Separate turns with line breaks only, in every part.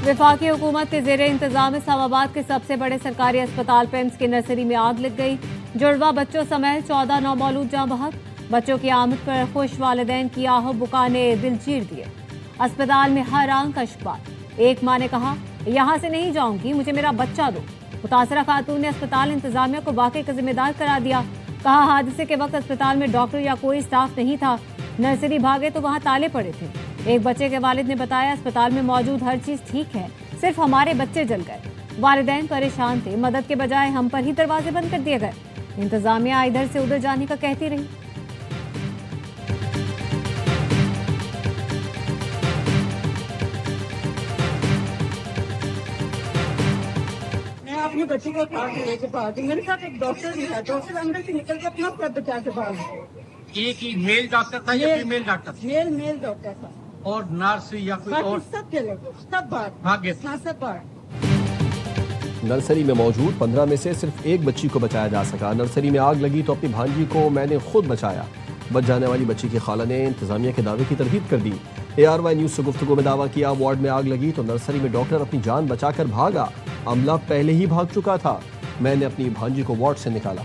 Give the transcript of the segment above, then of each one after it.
वफाकी हुकूमत के जेर इंतजाम इस्लामाबाद के सबसे बड़े सरकारी अस्पताल पेम्स की नर्सरी में आग लग गई। जुड़वा बच्चों समेत 14 नौमौलूद जाँ बहक। बच्चों की आमद पर खुश वालिदैन की आहो बुका ने दिल चीर दिए। अस्पताल में हर आंख अश्कबार। एक माँ ने कहा, यहाँ से नहीं जाऊंगी, मुझे मेरा बच्चा दो। मुतासरा खातून ने अस्पताल इंतजामिया को वाक़े का जिम्मेदार करार दिया। कहा, हादसे के वक्त अस्पताल में डॉक्टर या कोई स्टाफ नहीं था। नर्सरी भागे तो वहाँ ताले पड़े थे। एक बच्चे के वालिद ने बताया, अस्पताल में मौजूद हर चीज ठीक है, सिर्फ हमारे बच्चे जल गए। वालिदैन परेशान थे, मदद के बजाय हम पर ही दरवाजे बंद कर दिए गए। इंतजामिया इधर से उधर जाने का कहती रही।
मैं अपने बच्चे को उठा के लेके भागी। मेरे साथ एक डॉक्टर भी है, डॉक्टर अंदर से निकल के अपना सब बचा के भाग।
एक ही मेल डॉक्टर था या फीमेल डॉक्टर?
मेल डॉक्टर था।
और नर्स या कोई और?
सब चले गए, सब भाग गए। हाँ, सब भाग।
नर्सरी में मौजूद 15 में से सिर्फ एक बच्ची को बचाया जा सका। नर्सरी में आग लगी तो अपनी भांजी को मैंने खुद बचाया। बच जाने वाली बच्ची की खाला ने इंतजामिया के दावे की तरदीद कर दी। ARY न्यूज से गुफ्तगू में दावा किया, वार्ड में आग लगी तो नर्सरी में डॉक्टर अपनी जान बचाकर भागा। अमला पहले ही भाग चुका था। मैंने अपनी भांजी को वार्ड से निकाला।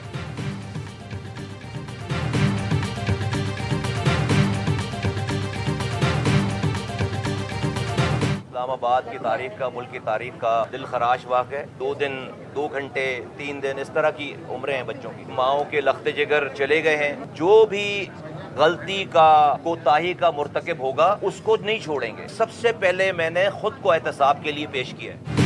इस्लामाबाद की तारीख का, मुल्क की तारीख का दिल खराश वाक़ है। 2 दिन, 2 घंटे, 3 दिन, इस तरह की उम्रें हैं बच्चों की। माओं के लख्ते जिगर चले गए हैं। जो भी गलती का, कोताही का मुर्तकिब होगा उसको नहीं छोड़ेंगे। सबसे पहले मैंने खुद को एहतसाब के लिए पेश किया है।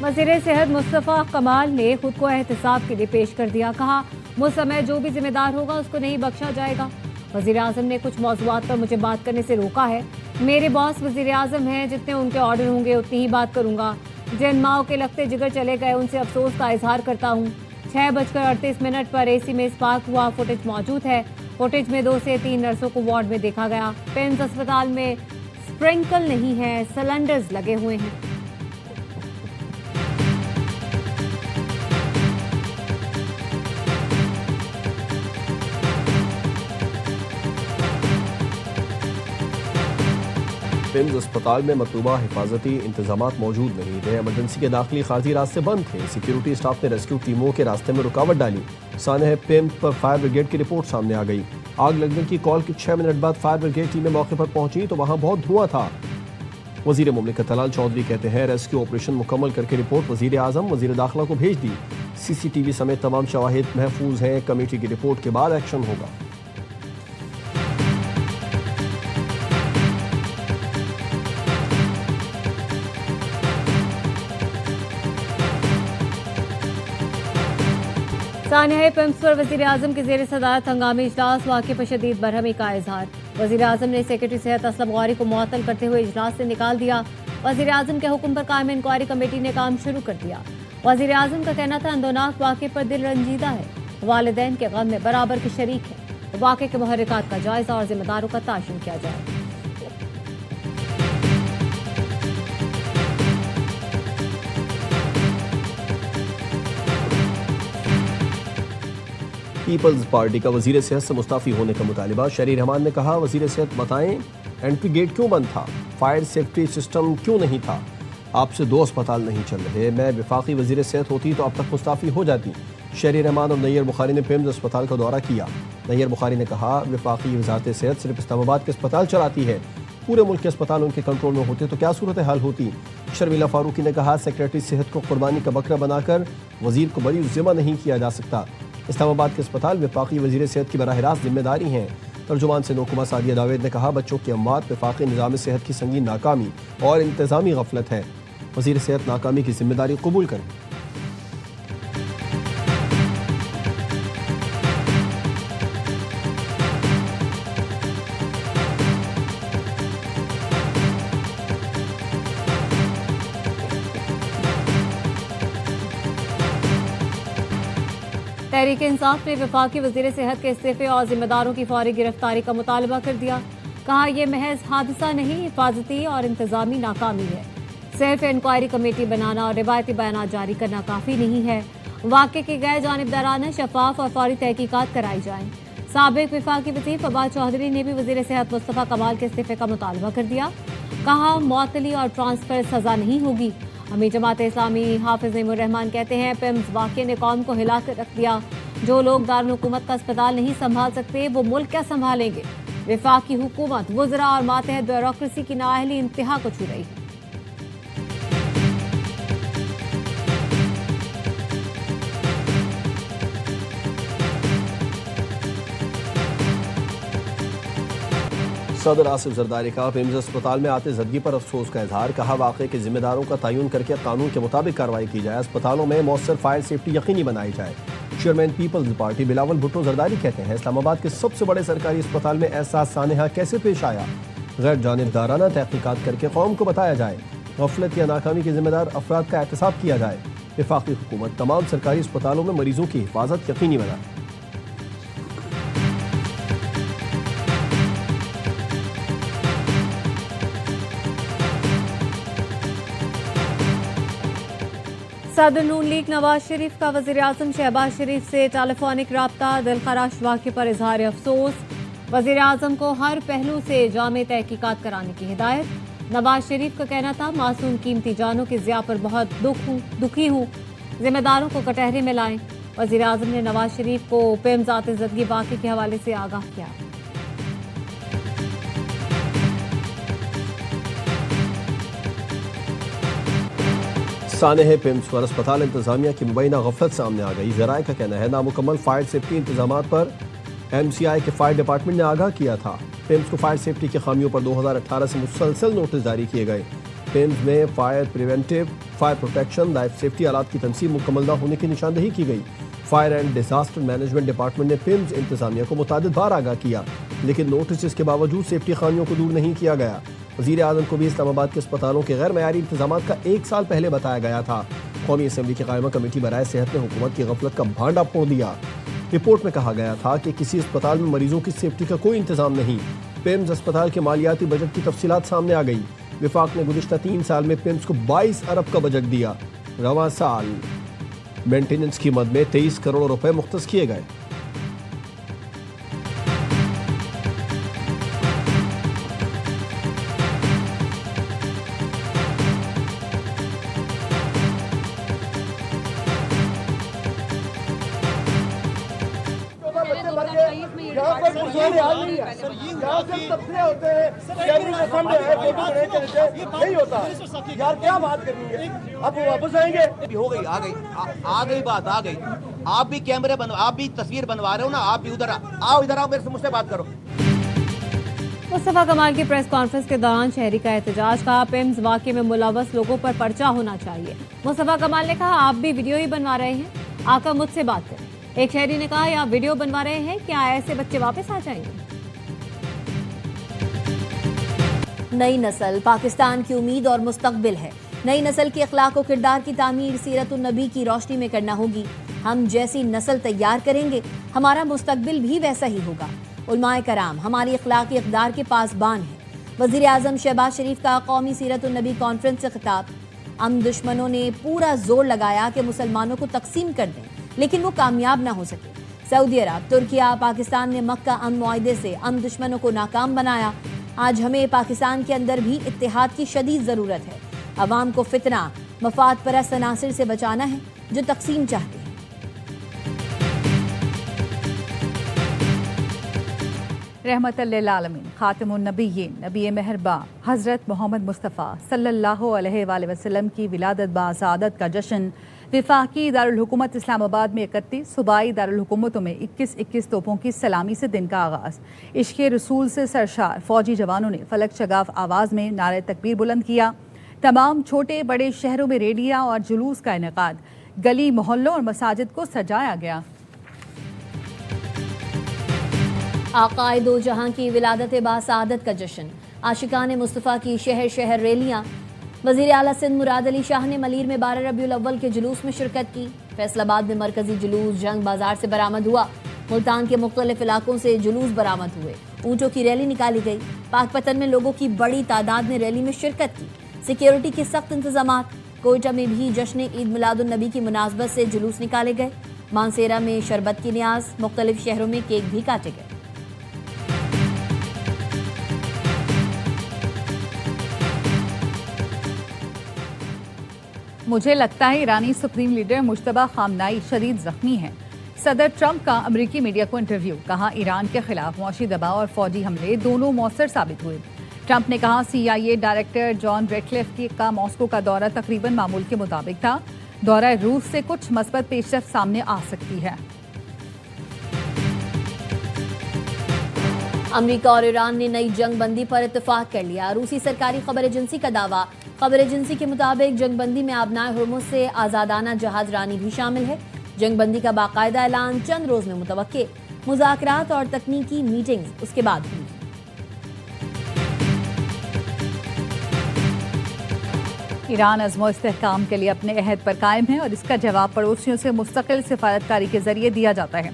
वज़ीर सेहत मुस्तफ़ा कमाल ने खुद को एहतसाब के लिए पेश कर दिया। कहा, मुझ समय जो भी जिम्मेदार होगा उसको नहीं बख्शा जाएगा। वज़ीर आज़म ने कुछ मौज़ूआत पर मुझे बात करने से रोका है। मेरे बॉस वज़ीर आज़म हैं, जितने उनके ऑर्डर होंगे उतनी ही बात करूंगा। जिन माओं के लगते जिगर चले गए उनसे अफसोस का इजहार करता हूँ। 6:38 पर AC में स्पार्क हुआ फुटेज मौजूद है। फुटेज में 2 से 3 नर्सों को वार्ड में देखा गया। पेम्स अस्पताल में स्प्रिंकल नहीं है, सिलेंडर्स लगे हुए हैं।
पेम्स अस्पताल में मतलूबा हिफाजती इंतजामात मौजूद नहीं थे। एमरजेंसी के दाखिली खारजी रास्ते बंद थे। सिक्योरिटी स्टाफ ने रेस्क्यू टीमों के रास्ते में रुकावट डाली। सानह पेम्स पर फायर ब्रिगेड की रिपोर्ट सामने आ गई। आग लगने की कॉल के 6 मिनट बाद फायर ब्रिगेड टीमें मौके पर पहुंची तो वहां बहुत धुआं था। वजीर मुमलिकत तलाल चौधरी कहते हैं, रेस्क्यू ऑपरेशन मुकम्मल करके रिपोर्ट वजीर आजम, वजीर दाखिला को भेज दी। CCTV समेत तमाम शवाहिद महफूज हैं। कमेटी की रिपोर्ट के बाद एक्शन होगा।
सानह पेम्स पर वज़ीर आज़म के ज़ेर सदारत हंगामी इजलास, वाक़े पर शदीद बरहमी का इजहार। वज़ीर आज़म ने सेक्रेटरी सेहत असलम गौहरी को मुअत्तल करते हुए इजलास से निकाल दिया। वज़ीर आज़म के हुक्म पर कायम इंक्वायरी कमेटी ने काम शुरू कर दिया। वज़ीर आज़म का कहना था, अंदोनाक वाक़े पर दिल रंजीदा है, वालिदैन के गम में बराबर के शरीक है। वाक़े के मुहर्रिकात का जायजा और जिम्मेदारों का ताशीन किया जाए।
पीपल्स पार्टी का वजीर सेहत से मुस्ताफी होने का मुतालिबा। शहरी रहमान ने कहा, वजीर सेहत बताएं एंट्री गेट क्यों बंद था, फायर सेफ्टी सिस्टम क्यों नहीं था। आपसे 2 अस्पताल नहीं चल रहे। मैं वफाकी वजीर सेहत होती तो अब तक मुस्ताफी हो जाती। शहरी रहमान और नैयर बुखारी ने पेम्स अस्पताल का दौरा किया। नैयर बुखारी ने कहा, वफाकी वजारत सेहत सिर्फ इस्लामाबाद के अस्पताल चलाती है। पूरे मुल्क के अस्पताल उनके कंट्रोल में होते तो क्या सूरत हाल होती। शर्मिला फारूकी ने कहा, सेक्रेटरी सेहत को कुर्बानी का बकरा बनाकर वजीर को बरी ज़िम्मा नहीं किया जा सकता। इस्लामाबाद के अस्पताल वफाकी वजीर सेहत की बराह रास्त जिम्मेदारी हैं। तर्जुमान से नोकुमा सादिया जावेद ने कहा, बच्चों की अम्मात वफाकी निज़ाम सेहत की संगीन नाकामी और इंतज़ामी गफलत है। वजीर सेहत नाकामी की जिम्मेदारी कबूल करें।
तहरीक इंसाफ ने वफाकी वज़ीर सेहत के इस्तीफे और जिम्मेदारों की फौरी गिरफ्तारी का मुतालबा कर दिया। कहा, यह महज हादसा नहीं, हिफाजती और इंतजामी नाकामी है। सिर्फ इंक्वायरी कमेटी बनाना और रिवायती बयान जारी करना काफ़ी नहीं है। वाक़े की गैर जानिबदाराना, शफाफ और फौरी तहकीकात कराई जाएं। साबिक वफाकी वज़ीर फवाद चौधरी ने भी वज़ीर सेहत मुस्तफ़ा कमाल के इस्तीफे का मुतालबा कर दिया। कहा मुअत्तली और ट्रांसफर सजा नहीं होगी। अमीर जमात इस्लामी हाफिज नईमुर रहमान कहते हैं पिम्स वाक़े ने कौम को हिला कर रख दिया। जो लोग दारुल हुकूमत का अस्पताल नहीं संभाल सकते वो मुल्क क्या संभालेंगे। वफाकी हुकूमत वज़रा और मातहत ब्यूरोक्रेसी की नाअहली इंतहा को छू रही है।
सदर आसिफ जरदारी का पिम्स अस्पताल में आते जदगी पर अफसोस का इजहार। कहा वाक़े के जिम्मेदारों का तयन करके कानून के मुताबिक कार्रवाई की जाए। अस्पतालों में मौसर फायर सेफ्टी यकीनी बनाई जाए। चेयरमैन पीपल्स पार्टी बिलावल भुट्टो जरदारी कहते हैं इस्लामाबाद के सबसे बड़े सरकारी अस्पताल में ऐसा सानहा कैसे पेश आया। गैर जानिबदाराना तहकीकात करके कौम को बताया जाए। गफलत या नाकामी के जिम्मेदार अफराद का एहतसाब किया जाए। वफाकी हुकूमत तमाम सरकारी अस्पतालों में मरीजों की हिफाजत यकीनी बनाए।
सदर नून लीग नवाज शरीफ का वज़ीर आज़म शहबाज शरीफ से टेलीफोनिक राब्ता। दिलखराश वाक़े पर इजहार अफसोस। वज़ीर आज़म को हर पहलू से जामे तहकीकात कराने की हिदायत। नवाज शरीफ का कहना था मासूम कीमती जानों की ज़िया पर बहुत दुखी हूँ, जिम्मेदारों को कटहरे में लाएं। वज़ीर आज़म ने नवाज शरीफ को पिम्स आते ज़दगी वाक़े के हवाले से आगाह किया।
सानहे पिम्स पर अस्पताल इंतजामिया की मुबैना गफलत सामने आ गई। ज़राए का कहना है नामुकम्मल फायर सेफ्टी इंतजामात पर MCI के फायर डिपार्टमेंट ने आगाह किया था। पिम्स को फायर सेफ्टी की खामियों पर 2018 से मुसलसल नोटिस जारी किए गए। पिम्स में fire preventive, fire protection, life safety आलात की तनसीब मुकम्मल न होने की निशानदही की गई। Fire and disaster management department ने पिम्स इंतजामिया को मुतादिद बार आगाह किया, लेकिन नोटिस के बावजूद सेफ्टी खामियों को दूर नहीं किया गया। वज़ीर आज़म को भी इस्लामाबाद के अस्पतालों के गैर मयारी इंतजामात का 1 साल पहले बताया गया था। कौमी असम्बली की कायमा कमेटी बराए सेहत ने हुकूमत की गफलत का भांडा फोड़ दिया। रिपोर्ट में कहा गया था कि किसी अस्पताल में मरीजों की सेफ्टी का कोई इंतजाम नहीं। पिम्स अस्पताल के मालियाती बजट की तफसीलात सामने आ गई। विफाक ने गुज़िश्ता 3 साल में पिम्स को 22 अरब का बजट दिया। रवां साल मेंटेनेंस की मद में 23 करोड़ रुपए मुख्तस किए गए।
यहाँ पर कुछ और याद नहीं है। यहाँ से तबसे होते हैं, कैबिनेट में फंड है, नहीं होता। यार क्या बात करनी है, अब वापस आएंगे।
हो गई, आ गई बात आ गई। आप भी कैमरे आप भी तस्वीर बनवा रहे हो ना, आप भी उधर आओ, इधर आओ, मेरे से मुझसे बात करो।
मुस्तफ़ा कमाल की प्रेस कॉन्फ्रेंस के दौरान शहरी का एहतजाज। कहा पिम्स वाक़े में मुलव्वस लोगों पर पर्चा होना चाहिए। मुस्तफ़ा कमाल ने कहा आप भी वीडियो ही बनवा रहे हैं, आकर मुझसे बात करें। एक शहरी ने कहा आप वीडियो बनवा रहे हैं, क्या ऐसे बच्चे वापस आ जाएंगे।
नई नस्ल पाकिस्तान की उम्मीद और मुस्तकबिल है। नई नस्ल के अखलाक और किरदार की तामीर सीरतुन नबी की रोशनी में करना होगी। हम जैसी नस्ल तैयार करेंगे हमारा मुस्तकबिल भी वैसा ही होगा। उलमाए कराम हमारी अखलाकी इक़दार के पासबान है। वज़ीर आज़म शहबाज शरीफ का कौमी सीरतुन नबी कॉन्फ्रेंस से खिताब। हम दुश्मनों ने पूरा जोर लगाया कि मुसलमानों को तकसीम कर दें, लेकिन वो कामयाब ना हो सके। सऊदी अरब, तुर्किया, पाकिस्तान ने मक्का अमन मुआहदे से हम दुश्मनों को नाकाम बनाया। आज हमें पाकिस्तान के अंदर भी इत्तेहाद की शदीद ज़रूरत है। अवाम को फितना, मफाद परस्त अनासिर से बचाना है जो तकसीम चाहते हैं।
रहमतल लिल आलमीन खातिमुन नबिय्यीन नबी मेहरबा हज़रत मोहम्मद मुस्तफ़ा सल्लल्लाहु अलैहि वसल्लम की विलादत बासादत का जश्न वफाकी दारुल हुकूमत इस्लामाबाद में 31, सूबाई दारुल हुकूमतों में 21-21 तोपों की सलामी से दिन का आगाज़। इश्क़े रसूल से सरशार फौजी जवानों ने फलक शगाफ आवाज़ में नारे तकबीर बुलंद किया। तमाम छोटे बड़े शहरों में रैलियाँ और जुलूस का इनेकाद। गली मोहल्लों और मसाजिद को सजाया गया।
आकाए दो जहां की विलादत बासादत का जश्न। आशिकान मुस्तफ़ा की शहर शहर रैलियाँ। वज़ीर आला सिंध मुराद अली शाह ने मलीर में 12 रबीउल अव्वल के जुलूस में शिरकत की। फैसलाबाद में मरकजी जुलूस जंग बाजार से बरामद हुआ। मुल्तान के मुख्तलिफ इलाकों से जुलूस बरामद हुए। ऊँटों की रैली निकाली गई। पाकपतन में लोगों की बड़ी तादाद ने रैली में शिरकत की। सिक्योरिटी के सख्त इंतजामात। कोयटा में भी जश्न ईद मिलादुन नबी की मुनासबत से जुलूस निकाले गए। मानसेरा में शरबत की न्याज। मुख्तलिफ शहरों में केक भी काटे गए।
मुझे लगता है ईरानी सुप्रीम लीडर मुश्तबा खामनाई शदीद जख्मी हैं। सदर ट्रंप का अमरीकी मीडिया को इंटरव्यू, कहा ईरान के खिलाफ मौशी दबाव और फौजी हमले दोनों मौसर साबित हुए। ट्रंप ने कहा CIA डायरेक्टर जॉन रेटक्लिफ का मॉस्को का दौरा तकरीबन मामूल के मुताबिक था। दौरा रूस से कुछ मस्बत पेशरफ्त सामने आ सकती है।
अमेरिका और ईरान ने नई जंग बंदी पर इत्तेफाक कर लिया। रूसी सरकारी खबर एजेंसी का दावा। खबर एजेंसी के मुताबिक जंग बंदी में आबनाए हुर्मुज़ से आज़ादाना जहाज रानी भी शामिल है। जंग बंदी का बाकायदा ऐलान चंद रोज में मुतवक्के। मुज़ाकरात और तकनीकी मीटिंग्स उसके बाद हुई।
ईरान अज़्म इस्तेहकाम के लिए अपने अहद पर कायम है और इसका जवाब पड़ोसियों से मुस्तकिल सिफारतकारी के जरिए दिया जाता है।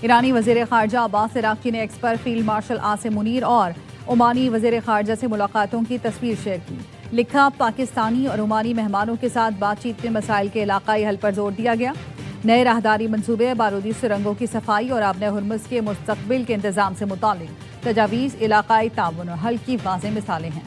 ईरानी वज़ीर ख़ारजा अब्बास इराक़ची ने एक्स पर फील्ड मार्शल आसिम मुनीर और ओमानी वज़ीर ख़ारजा से मुलाकातों की तस्वीर शेयर की। लिखा, पाकिस्तानी और ओमानी मेहमानों के साथ बातचीत में मसाइल के इलाकाई हल पर जोर दिया गया। नए राहदारी मंसूबे, बारूदी सुरंगों की सफाई और आबने हुर्मुज़ के मुस्तक़बिल के इंतज़ाम से मुतालिक तजावीज़ इलाकाई ताउन और हल की वाज़ेह मिसालें हैं।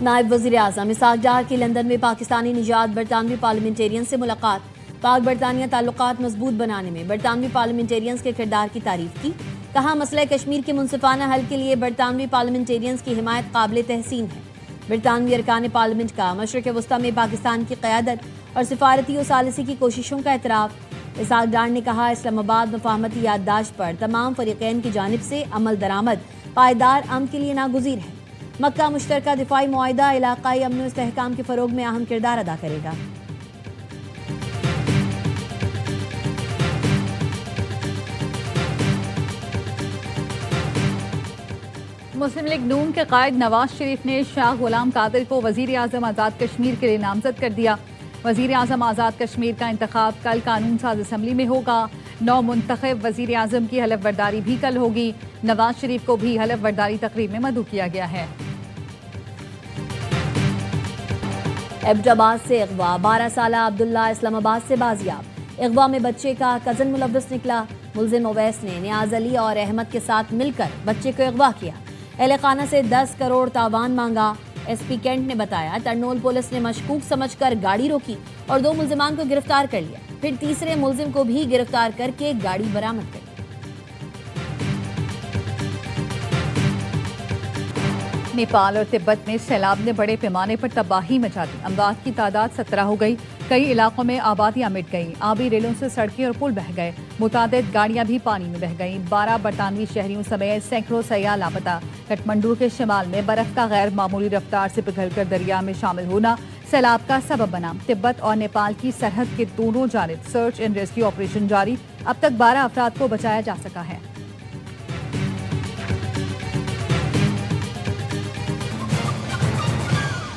नायब वज़ीर आज़म इसहाक़ डार की लंदन में पाकिस्तानी निजात बरतानवी पार्लियामेंटेरियन से मुलाकात। पाक बरतानिया ताल्लुकात मजबूत बनाने में बरतानवी पार्लियामेंटेरियंस के किरदार की तारीफ की। कहा, मसला कश्मीर के मुनसिफाना हल के लिए बरतानवी पार्लियामेंटेरियंस की हिमायत काबिल तहसीन है। बरतानवी अरकान पार्लियामेंट का मशरक़ वस्ता में पाकिस्तान की क़यादत और सिफारती और सालिसी की कोशिशों का एतराफ़। इसहाक़ डार ने कहा, इस्लामाबाद मफाहमती याददाश्त पर तमाम फ़रीक़ैन की जानिब से अमल दरामद पायदार अमन के लिए नागुज़ीर है। मक्का मुश्तरका दिफाई मुआहिदा इलाकाई अमन और इस्तेहकाम के फ़रोग़ में अहम किरदार अदा करेगा।
मुस्लिम लीग नून के कायद नवाज शरीफ ने शाह गुलाम कादिर को वज़ीर आज़म आज़ाद कश्मीर के लिए नामज़द कर दिया। वज़ीर आज़म आज़ाद कश्मीर का इंतखाब कल कानून साज असम्बली में होगा। 9 मुंतखब वज़ीर आज़म की हलफ बर्दारी भी कल होगी। नवाज शरीफ को भी हलफ बर्दारी तकरीब में मदऊ किया गया है।
एबटाबाद से अगवा, 12 साला अब्दुल्ला इस्लामाबाद से बाजियाब। अगवा में बच्चे का कज़न मुलव्वस निकला। मुलजिम ओवैस ने नियाज अली और अहमद के साथ मिलकर बच्चे को अगवा किया। अहले खाना से 10 करोड़ तावान मांगा। SP कैंट ने बताया, टर्नोल पुलिस ने मशकूक समझकर गाड़ी रोकी और 2 मुलजिमान को गिरफ्तार कर लिया। फिर तीसरे मुलजिम को भी गिरफ्तार करके गाड़ी बरामद कर ली।
नेपाल और तिब्बत में सैलाब ने बड़े पैमाने पर तबाही मचा दी। अमवात की तादाद 17 हो गई। कई इलाकों में आबादियां मिट गईं। आबी रेलों से सड़कें और पुल बह गए। मुतादिद गाड़ियां भी पानी में बह गईं। 12 बरतानवी शहरियों समेत सैकड़ों सयाह लापता। काठमांडू के शिमाल में बर्फ का गैर मामूली रफ्तार से पिघलकर दरिया में शामिल होना सैलाब का सबब बना। तिब्बत और नेपाल की सरहद के दोनों जानिब सर्च एंड रेस्क्यू ऑपरेशन जारी। अब तक 12 अफराद को बचाया जा सका है।